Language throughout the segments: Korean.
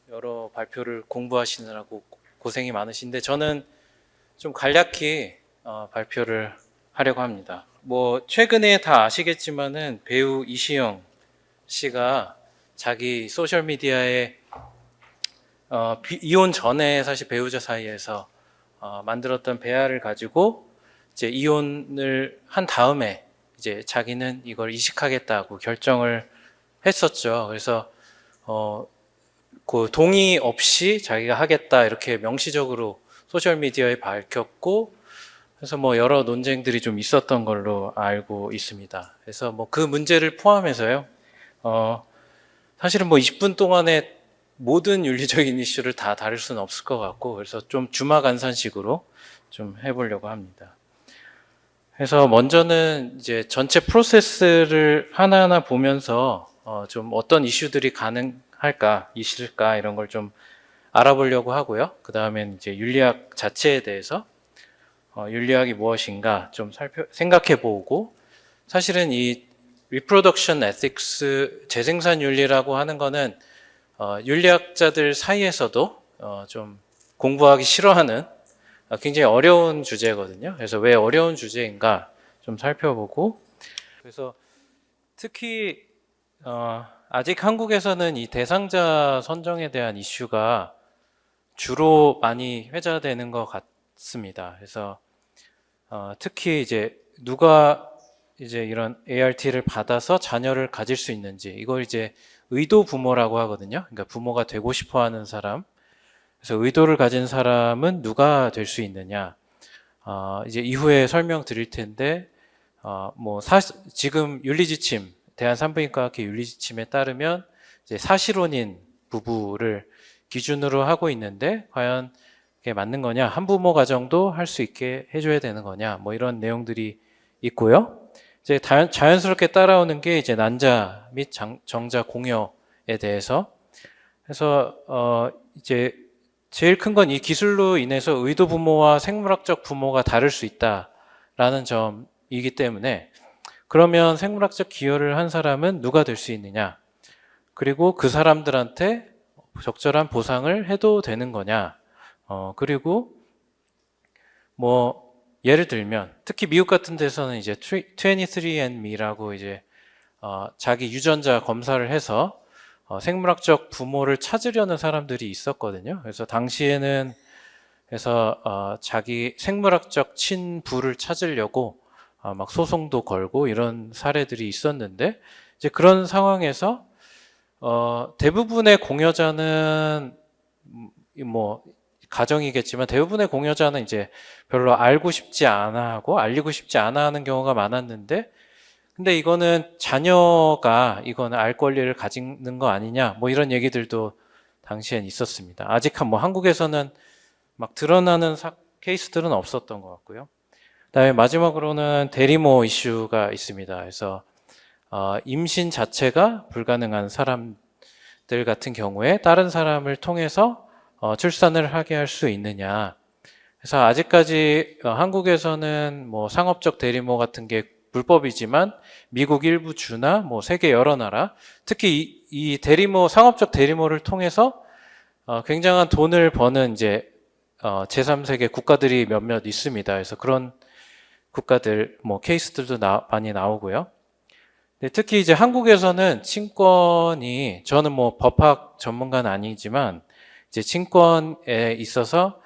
여러 발표를 공부하시느라고 고생이 많으신데 저는 좀 간략히 발표를 하려고 합니다. 뭐 최근에 다 아시겠지만은 배우 이시영 씨가 자기 소셜 미디어에 이혼 전에 사실 배우자 사이에서 만들었던 배아를 가지고 이제 이혼을 한 다음에 이제 자기는 이걸 이식하겠다고 결정을 했었죠. 그래서 그 동의 없이 자기가 하겠다 이렇게 명시적으로 소셜 미디어에 밝혔고, 그래서 뭐 여러 논쟁들이 좀 있었던 걸로 알고 있습니다. 그래서 뭐 그 문제를 포함해서요. 사실은 뭐 20분 동안에 모든 윤리적인 이슈를 다 다룰 수는 없을 것 같고, 그래서 좀 주마간산식으로 좀 해보려고 합니다. 그래서 먼저는 이제 전체 프로세스를 하나하나 보면서 좀 어떤 이슈들이 가능할까, 있을까 이런 걸 좀 알아보려고 하고요. 그 다음엔 이제 윤리학 자체에 대해서 윤리학이 무엇인가 좀 생각해보고, 사실은 이 Reproduction Ethics, 재생산 윤리라고 하는 거는 윤리학자들 사이에서도 좀 공부하기 싫어하는 굉장히 어려운 주제거든요. 그래서 왜 어려운 주제인가 좀 살펴보고, 그래서 특히 아직 한국에서는 이 대상자 선정에 대한 이슈가 주로 많이 회자되는 것 같습니다. 그래서 특히 이제 누가 이제 이런 ART를 받아서 자녀를 가질 수 있는지, 이걸 이제 의도 부모라고 하거든요. 그러니까 부모가 되고 싶어 하는 사람. 그래서 의도를 가진 사람은 누가 될 수 있느냐. 이제 이후에 설명드릴 텐데, 지금 윤리지침, 대한산부인과학회 윤리지침에 따르면 이제 사실혼인 부부를 기준으로 하고 있는데, 과연 그게 맞는 거냐, 한부모 가정도 할 수 있게 해줘야 되는 거냐, 뭐 이런 내용들이 있고요. 이제 자연스럽게 따라오는 게 이제 난자 및 정자 공여에 대해서. 그래서 이제 제일 큰 건 이 기술로 인해서 의도 부모와 생물학적 부모가 다를 수 있다라는 점이기 때문에, 그러면 생물학적 기여를 한 사람은 누가 될 수 있느냐, 그리고 그 사람들한테 적절한 보상을 해도 되는 거냐, 그리고 뭐 예를 들면 특히 미국 같은 데서는 이제 23andMe라고 이제 자기 유전자 검사를 해서 생물학적 부모를 찾으려는 사람들이 있었거든요. 그래서 당시에는 자기 생물학적 친부를 찾으려고 막 소송도 걸고 이런 사례들이 있었는데, 이제 그런 상황에서 대부분의 공여자는 뭐 가정이겠지만 대부분의 공여자는 이제 별로 알고 싶지 않아 하고 알리고 싶지 않아 하는 경우가 많았는데, 근데 이거는 자녀가 이거는 알 권리를 가지는 거 아니냐, 뭐 이런 얘기들도 당시엔 있었습니다. 아직 뭐 한국에서는 막 드러나는 케이스들은 없었던 것 같고요. 그다음에 마지막으로는 대리모 이슈가 있습니다. 그래서 임신 자체가 불가능한 사람들 같은 경우에 다른 사람을 통해서 출산을 하게 할 수 있느냐. 그래서 아직까지 한국에서는 뭐 상업적 대리모 같은 게 불법이지만 미국 일부 주나 뭐 세계 여러 나라, 특히 이 대리모, 상업적 대리모를 통해서 굉장한 돈을 버는 이제 제3세계 국가들이 몇몇 있습니다. 그래서 그런 국가들 뭐 케이스들도 많이 나오고요. 네, 특히 이제 한국에서는 친권이, 저는 뭐 법학 전문가는 아니지만 이제 친권에 있어서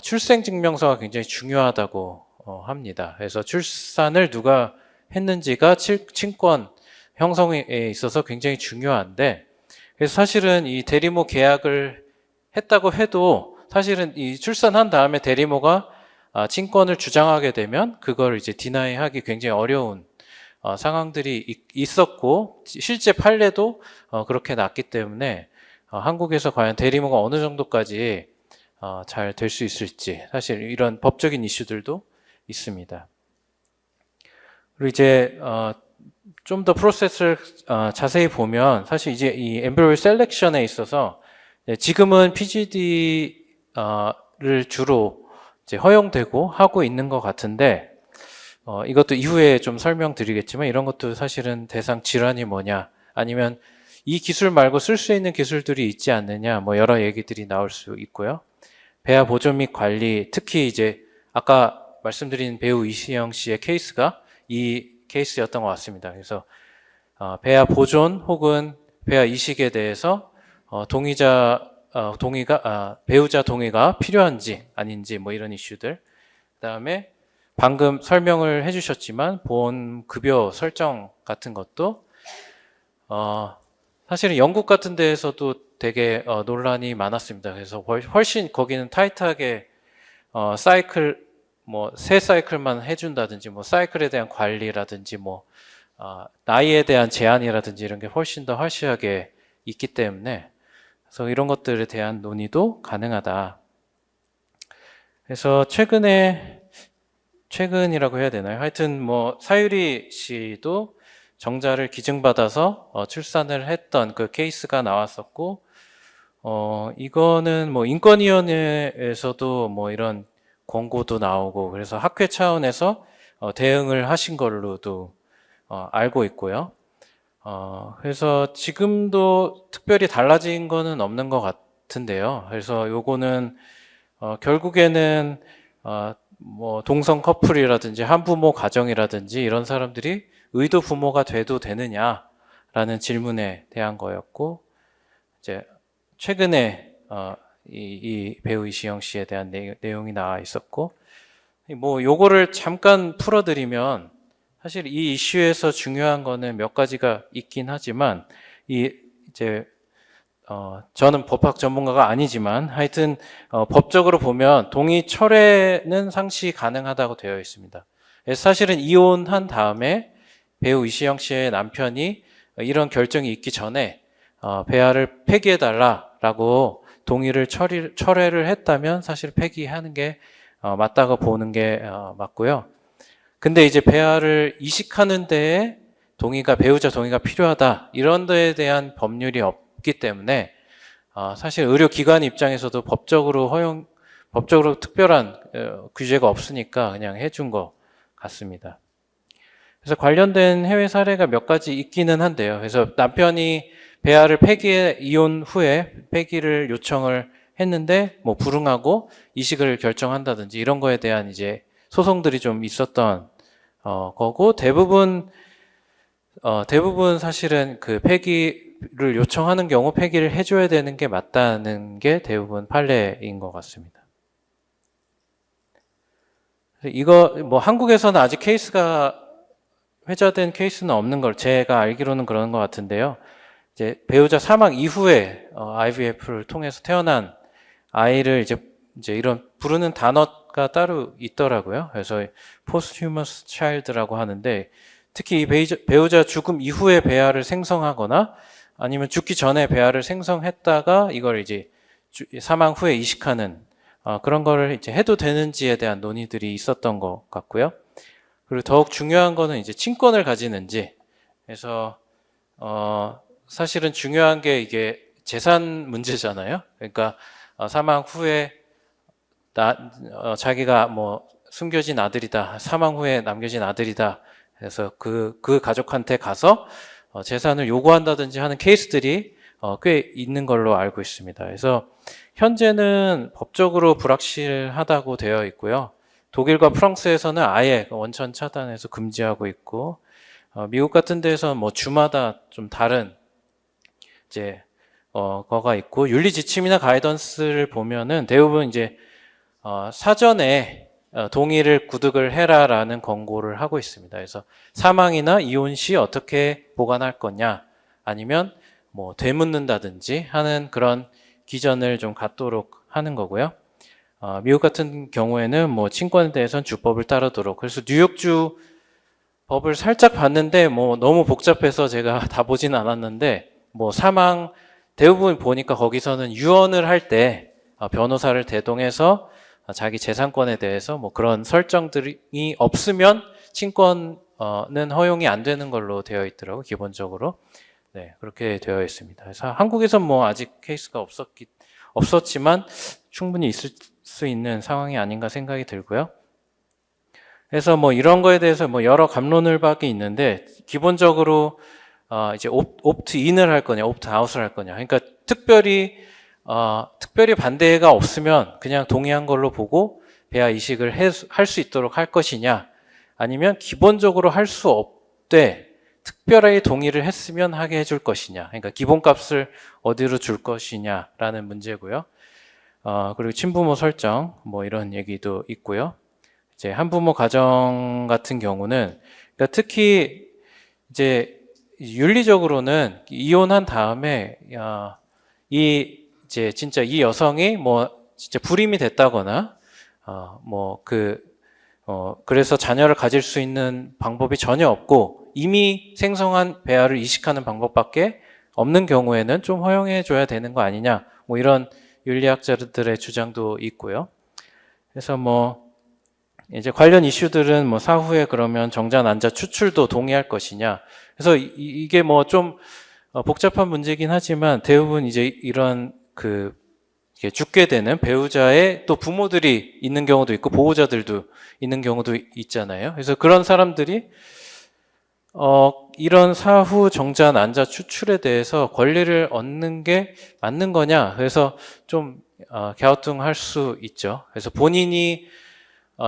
출생증명서가 굉장히 중요하다고 합니다. 그래서 출산을 누가 했는지가 친권 형성에 있어서 굉장히 중요한데, 그래서 사실은 이 대리모 계약을 했다고 해도 사실은 이 출산한 다음에 대리모가 친권을 주장하게 되면 그걸 이제 디나이하기 굉장히 어려운 상황들이 있었고, 실제 판례도 그렇게 났기 때문에 한국에서 과연 대리모가 어느 정도까지 잘 될 수 있을지, 사실 이런 법적인 이슈들도 있습니다. 그리고 이제 좀 더 프로세스를 자세히 보면, 사실 이제 이 엠브리오 셀렉션에 있어서 지금은 PGD를 주로 이제 허용되고 하고 있는 것 같은데, 이것도 이후에 좀 설명드리겠지만 이런 것도 사실은 대상 질환이 뭐냐, 아니면 이 기술 말고 쓸 수 있는 기술들이 있지 않느냐, 뭐 여러 얘기들이 나올 수 있고요. 배아 보존 및 관리, 특히 이제 아까 말씀드린 배우 이시영 씨의 케이스가 이 케이스였던 것 같습니다. 그래서 배아 보존 혹은 배아 이식에 대해서 배우자 동의가 필요한지 아닌지 뭐 이런 이슈들. 그다음에 방금 설명을 해주셨지만 보험 급여 설정 같은 것도 사실은 영국 같은 데에서도 되게 논란이 많았습니다. 그래서 훨씬 거기는 타이트하게 사이클 뭐 세 사이클만 해준다든지 뭐 사이클에 대한 관리라든지 뭐 나이에 대한 제한이라든지 이런 게 훨씬 더 확실하게 있기 때문에 그래서 이런 것들에 대한 논의도 가능하다. 그래서 최근이라고 해야 되나요? 하여튼 뭐 사유리 씨도 정자를 기증받아서 출산을 했던 그 케이스가 나왔었고, 이거는 뭐 인권위원회에서도 뭐 이런 권고도 나오고 그래서 학회 차원에서 대응을 하신 걸로도 알고 있고요. 그래서 지금도 특별히 달라진 거는 없는 것 같은데요. 그래서 요거는 결국에는 뭐 동성 커플이라든지 한부모 가정이라든지 이런 사람들이 의도 부모가 돼도 되느냐라는 질문에 대한 거였고, 이제 최근에 이 배우 이시영 씨에 대한 내용이 나와 있었고, 뭐 요거를 잠깐 풀어드리면 사실 이 이슈에서 중요한 거는 몇 가지가 있긴 하지만 저는 법학 전문가가 아니지만 하여튼 법적으로 보면 동의 철회는 상시 가능하다고 되어 있습니다. 사실은 이혼한 다음에 배우 이시영 씨의 남편이 이런 결정이 있기 전에 배아를 폐기해달라라고 동의를 철회를 했다면 사실 폐기하는 게 맞다고 보는 게 맞고요. 근데 이제 배아를 이식하는 데에 배우자 동의가 필요하다 이런 데에 대한 법률이 없기 때문에 사실 의료기관 입장에서도 법적으로 특별한 규제가 없으니까 그냥 해준 것 같습니다. 그래서 관련된 해외 사례가 몇 가지 있기는 한데요. 그래서 남편이 배아를 이혼 후에 폐기를 요청을 했는데 뭐 불응하고 이식을 결정한다든지 이런 거에 대한 이제 소송들이 좀 있었던 거고, 대부분 사실은 그 폐기를 요청하는 경우 폐기를 해줘야 되는 게 맞다는 게 대부분 판례인 것 같습니다. 이거 뭐 한국에서는 아직 케이스가 회자된 케이스는 없는 걸 제가 알기로는 그런 것 같은데요. 이제 배우자 사망 이후에 IVF를 통해서 태어난 아이를 이제 이런 부르는 단어가 따로 있더라고요. 그래서 posthumous child라고 하는데, 특히 이 배우자 죽음 이후에 배아를 생성하거나 아니면 죽기 전에 배아를 생성했다가 이걸 이제 사망 후에 이식하는 그런 거를 이제 해도 되는지에 대한 논의들이 있었던 것 같고요. 그리고 더욱 중요한 거는 이제 친권을 가지는지. 그래서 사실은 중요한 게 이게 재산 문제잖아요. 그러니까 사망 후에 자기가 뭐 숨겨진 아들이다, 사망 후에 남겨진 아들이다, 그래서 그 가족한테 가서 재산을 요구한다든지 하는 케이스들이 꽤 있는 걸로 알고 있습니다. 그래서 현재는 법적으로 불확실하다고 되어 있고요. 독일과 프랑스에서는 아예 원천 차단해서 금지하고 있고, 미국 같은 데에서는 뭐 주마다 좀 다른 이제 거가 있고, 윤리 지침이나 가이던스를 보면은 대부분 이제 사전에 동의를 구득을 해라라는 권고를 하고 있습니다. 그래서 사망이나 이혼 시 어떻게 보관할 거냐, 아니면 뭐 되묻는다든지 하는 그런 기전을 좀 갖도록 하는 거고요. 미국 같은 경우에는 뭐 친권에 대해서는 주법을 따르도록. 그래서 뉴욕주 법을 살짝 봤는데 뭐 너무 복잡해서 제가 다 보진 않았는데, 뭐 대부분 보니까 거기서는 유언을 할 때 변호사를 대동해서 자기 재산권에 대해서 뭐 그런 설정들이 없으면 친권은 허용이 안 되는 걸로 되어 있더라고요, 기본적으로. 네, 그렇게 되어 있습니다. 그래서 한국에선 뭐 아직 케이스가 없었지만 충분히 있을 수 있는 상황이 아닌가 생각이 들고요. 그래서 뭐 이런 거에 대해서 뭐 여러 갑론을박이 있는데, 기본적으로 이제 옵트인을 할 거냐, 옵트아웃을 할 거냐. 그러니까 특별히 반대가 없으면 그냥 동의한 걸로 보고 배아 이식을 할 수 있도록 할 것이냐, 아니면 기본적으로 할 수 없되 특별히 동의를 했으면 하게 해줄 것이냐. 그러니까 기본값을 어디로 줄 것이냐라는 문제고요. 그리고 친부모 설정 뭐 이런 얘기도 있고요. 이제 한부모 가정 같은 경우는 그러니까 특히 이제 윤리적으로는 이혼한 다음에 이제 진짜 이 여성이 뭐 진짜 불임이 됐다거나 그래서 자녀를 가질 수 있는 방법이 전혀 없고 이미 생성한 배아를 이식하는 방법밖에 없는 경우에는 좀 허용해 줘야 되는 거 아니냐, 뭐 이런 윤리학자들의 주장도 있고요. 그래서 뭐 이제 관련 이슈들은 뭐 사후에 그러면 정자 난자 추출도 동의할 것이냐. 그래서 이게 뭐 좀 복잡한 문제긴 하지만 대부분 이제 이런 죽게 되는 배우자의 또 부모들이 있는 경우도 있고 보호자들도 있는 경우도 있잖아요. 그래서 그런 사람들이 이런 사후 정자 난자 추출에 대해서 권리를 얻는 게 맞는 거냐. 그래서 좀 갸우뚱할 수 있죠. 그래서 본인이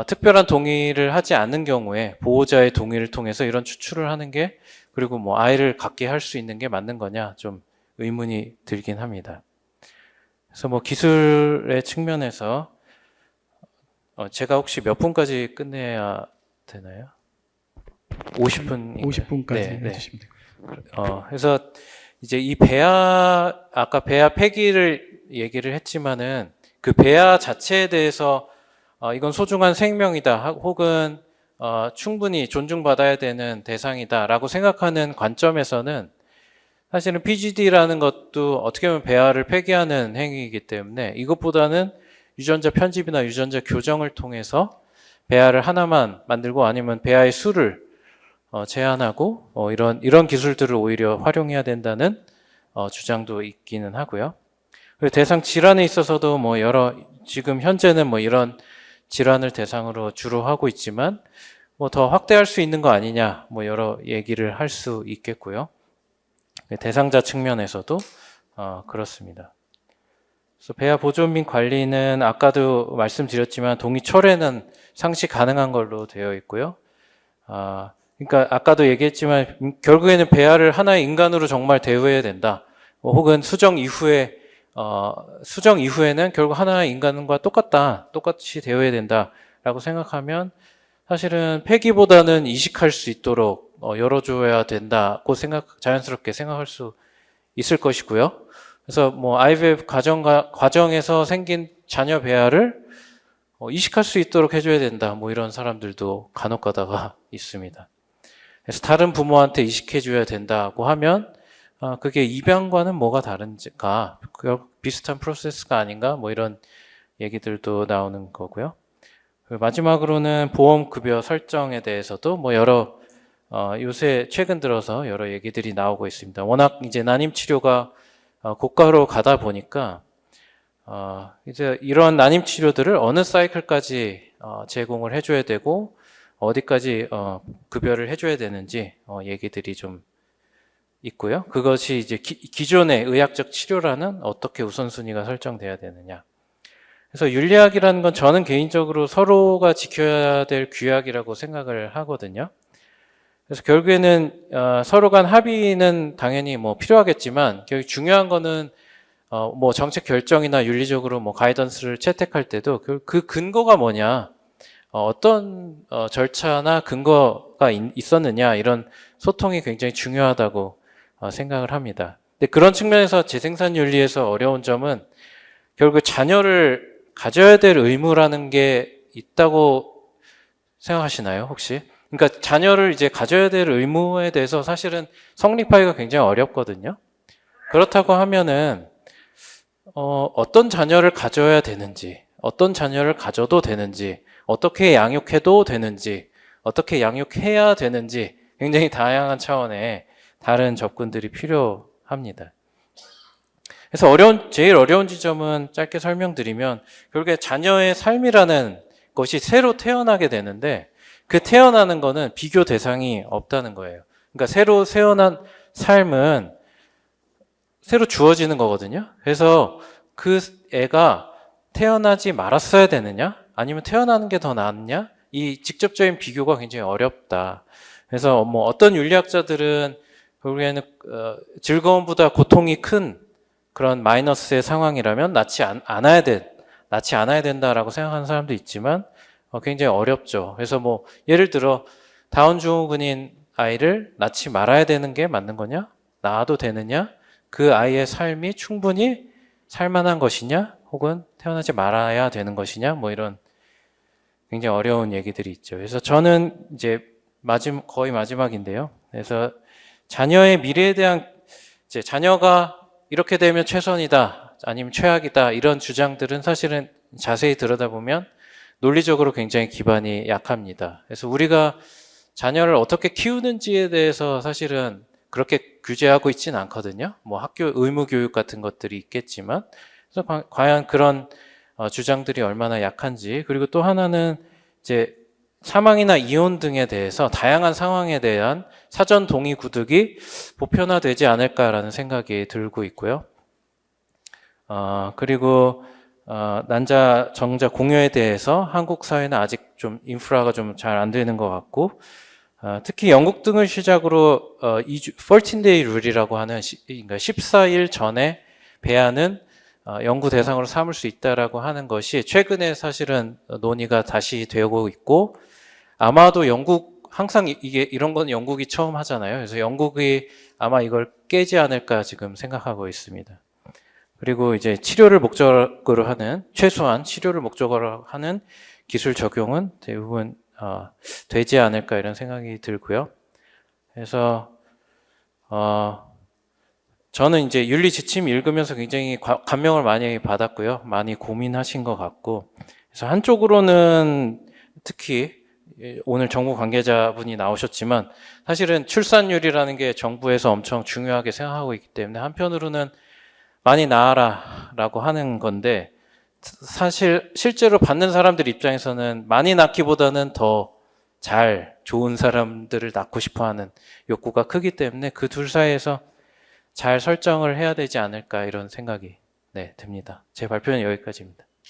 특별한 동의를 하지 않는 경우에 보호자의 동의를 통해서 이런 추출을 하는 게, 그리고 뭐 아이를 갖게 할 수 있는 게 맞는 거냐, 좀 의문이 들긴 합니다. 그래서 뭐 기술의 측면에서 제가 혹시 몇 분까지 끝내야 되나요? 50분. 50분까지 네, 해주시면 됩니다. 그래서 이제 이 아까 배아 폐기를 얘기를 했지만은 그 배아 자체에 대해서 이건 소중한 생명이다, 혹은 충분히 존중받아야 되는 대상이다라고 생각하는 관점에서는 사실은 PGD라는 것도 어떻게 보면 배아를 폐기하는 행위이기 때문에 이것보다는 유전자 편집이나 유전자 교정을 통해서 배아를 하나만 만들고 아니면 배아의 수를 제한하고 이런 기술들을 오히려 활용해야 된다는 주장도 있기는 하고요. 그리고 대상 질환에 있어서도 뭐 지금 현재는 뭐 이런 질환을 대상으로 주로 하고 있지만 뭐 더 확대할 수 있는 거 아니냐, 뭐 여러 얘기를 할 수 있겠고요. 대상자 측면에서도 그렇습니다. 그래서 배아 보존 및 관리는 아까도 말씀드렸지만 동의 철회는 상시 가능한 걸로 되어 있고요. 그러니까 아까도 얘기했지만 결국에는 배아를 하나의 인간으로 정말 대우해야 된다. 혹은 수정 이후에는 결국 하나의 인간과 똑같이 대우해야 된다라고 생각하면 사실은 폐기보다는 이식할 수 있도록 열어줘야 된다고 자연스럽게 생각할 수 있을 것이고요. 그래서 뭐 IVF 과정에서 생긴 자녀 배아를 이식할 수 있도록 해줘야 된다, 뭐 이런 사람들도 간혹 가다가 있습니다. 그래서 다른 부모한테 이식해줘야 된다고 하면 그게 입양과는 뭐가 다른가, 비슷한 프로세스가 아닌가, 뭐 이런 얘기들도 나오는 거고요. 마지막으로는 보험급여 설정에 대해서도 뭐 요새 최근 들어서 여러 얘기들이 나오고 있습니다. 워낙 이제 난임 치료가 고가로 가다 보니까 이제 이런 난임 치료들을 어느 사이클까지 제공을 해줘야 되고 어디까지 급여를 해줘야 되는지 얘기들이 좀 있고요. 그것이 이제 기존의 의학적 치료라는 어떻게 우선순위가 설정돼야 되느냐. 그래서 윤리학이라는 건 저는 개인적으로 서로가 지켜야 될 규약이라고 생각을 하거든요. 그래서 결국에는 서로 간 합의는 당연히 뭐 필요하겠지만 결국 중요한 거는 뭐 정책 결정이나 윤리적으로 뭐 가이던스를 채택할 때도 그 근거가 뭐냐, 어떤 절차나 근거가 있었느냐, 이런 소통이 굉장히 중요하다고 생각을 합니다. 근데 그런 측면에서 재생산 윤리에서 어려운 점은 결국 자녀를 가져야 될 의무라는 게 있다고 생각하시나요, 혹시? 그러니까 자녀를 이제 가져야 될 의무에 대해서 사실은 성립하기가 굉장히 어렵거든요. 그렇다고 하면은 어떤 자녀를 가져야 되는지, 어떤 자녀를 가져도 되는지, 어떻게 양육해도 되는지, 어떻게 양육해야 되는지 굉장히 다양한 차원의 다른 접근들이 필요합니다. 그래서 제일 어려운 지점은 짧게 설명드리면 결국에 자녀의 삶이라는 것이 새로 태어나게 되는데 그 태어나는 거는 비교 대상이 없다는 거예요. 그러니까 새로 태어난 삶은 새로 주어지는 거거든요. 그래서 그 애가 태어나지 말았어야 되느냐? 아니면 태어나는 게 더 낫냐? 이 직접적인 비교가 굉장히 어렵다. 그래서 뭐 어떤 윤리학자들은 결국에는 즐거움보다 고통이 큰 그런 마이너스의 상황이라면 낳지 않아야 된다라고 생각하는 사람도 있지만 굉장히 어렵죠. 그래서 뭐 예를 들어 다운 증후군인 아이를 낳지 말아야 되는 게 맞는 거냐? 낳아도 되느냐? 그 아이의 삶이 충분히 살만한 것이냐? 혹은 태어나지 말아야 되는 것이냐? 뭐 이런 굉장히 어려운 얘기들이 있죠. 그래서 저는 이제 거의 마지막인데요. 그래서 자녀의 미래에 대한 이제 자녀가 이렇게 되면 최선이다, 아니면 최악이다 이런 주장들은 사실은 자세히 들여다보면 논리적으로 굉장히 기반이 약합니다. 그래서 우리가 자녀를 어떻게 키우는지에 대해서 사실은 그렇게 규제하고 있지는 않거든요. 뭐 학교 의무 교육 같은 것들이 있겠지만, 그래서 과연 그런 주장들이 얼마나 약한지, 그리고 또 하나는 이제 사망이나 이혼 등에 대해서 다양한 상황에 대한 사전 동의 구득이 보편화되지 않을까라는 생각이 들고 있고요. 그리고 난자 정자 공여에 대해서 한국 사회는 아직 좀 인프라가 좀 잘 안 되는 것 같고, 특히 영국 등을 시작으로 14day 룰이라고 하는 그러니까 14일 전에 배아는 연구 대상으로 삼을 수 있다라고 하는 것이 최근에 사실은 논의가 다시 되고 있고, 아마도 항상 이런 건 영국이 처음 하잖아요. 그래서 영국이 아마 이걸 깨지 않을까 지금 생각하고 있습니다. 그리고 이제 최소한 치료를 목적으로 하는 기술 적용은 대부분 되지 않을까 이런 생각이 들고요. 그래서 저는 이제 윤리 지침 읽으면서 굉장히 감명을 많이 받았고요. 많이 고민하신 것 같고, 그래서 한쪽으로는 특히 오늘 정부 관계자분이 나오셨지만 사실은 출산율이라는 게 정부에서 엄청 중요하게 생각하고 있기 때문에 한편으로는 많이 낳아라 라고 하는 건데, 사실 실제로 받는 사람들 입장에서는 많이 낳기보다는 더 좋은 사람들을 낳고 싶어 하는 욕구가 크기 때문에 그 둘 사이에서 잘 설정을 해야 되지 않을까 이런 생각이 듭니다. 제 발표는 여기까지입니다.